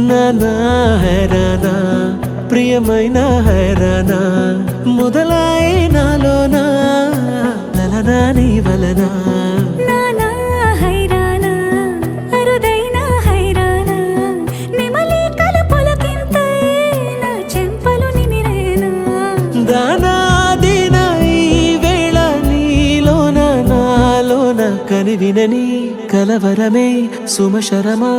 నానా హైరానా ప్రియమైన హైరానా మొదలాయి నాలోనా లలనా నీ వలనా నానా హైరానా అరుదైన హైరానా నెమలి కలుపులకింతై నా చెంపలు నిమిరేనా దానాదిన ఈ వేళ నీలోన నాలోన కనివినని కలవరమే సుమశరమా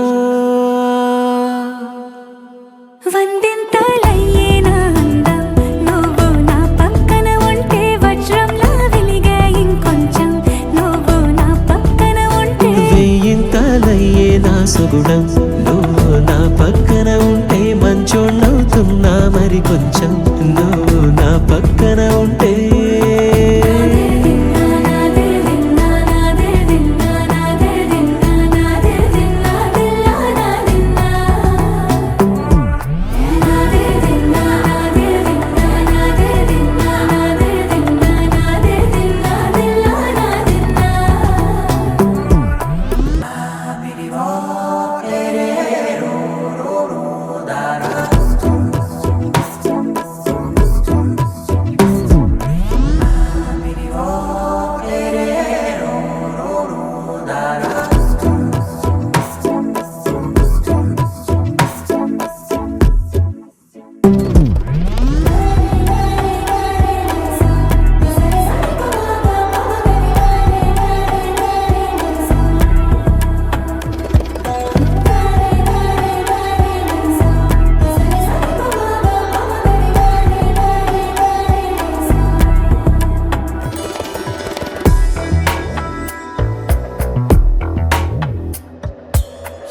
వందింతలయ్యేనా అందం నువ్వు నా పక్కన ఉంటే వజ్రంలా వెలిగే ఇంకొంచెం నువ్వు నా పక్కన ఉంటే వెయ్యింతలయ్యే నా సుగుణం నువ్వు నా పక్కన ఉంటే మంచోణ్ణవుతున్నా మరి కొంచెం నువ్వు నా పక్కన ఉంటే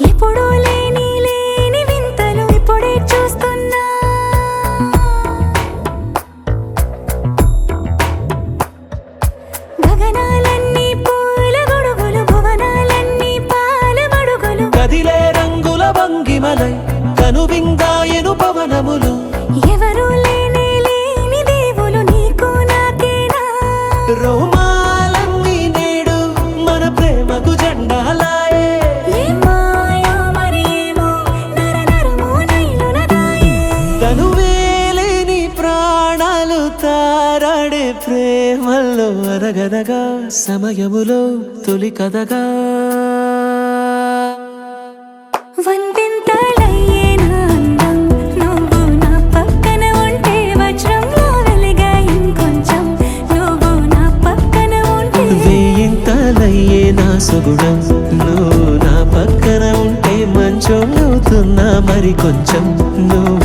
ఎప్పుడూ లేని వింతలు ఇప్పుడే చూస్తున్నా గగనాలన్నీ పూల గొడుగులు భువనాలన్నీ పాల మడుగులు కదిలే రంగుల భంగిమలై కనువిందాయను పవనములు ఎవరూ లేని దేవులు నీకు నాకేనా రోమాలన్నీ నేడు మన ప్రేమకు జెండాలాయే తనువేలేని ప్రాణాలు తారాడే ప్రేమల్లో అరగదగా సమయములో తొలి కథగా వందింతలయ్యేనా అందం నువ్వు నా పక్కన ఉంటే వజ్రంలా వెలిగే ఇంకొంచెం నువ్వు నా పక్కన ఉంటే వెయ్యింతలయ్యే నా సుగుణం నువ్వు నా పక్కన ఉంటే మంచోణ్ణవుతున్నా మరి కొంచెం నువ్వు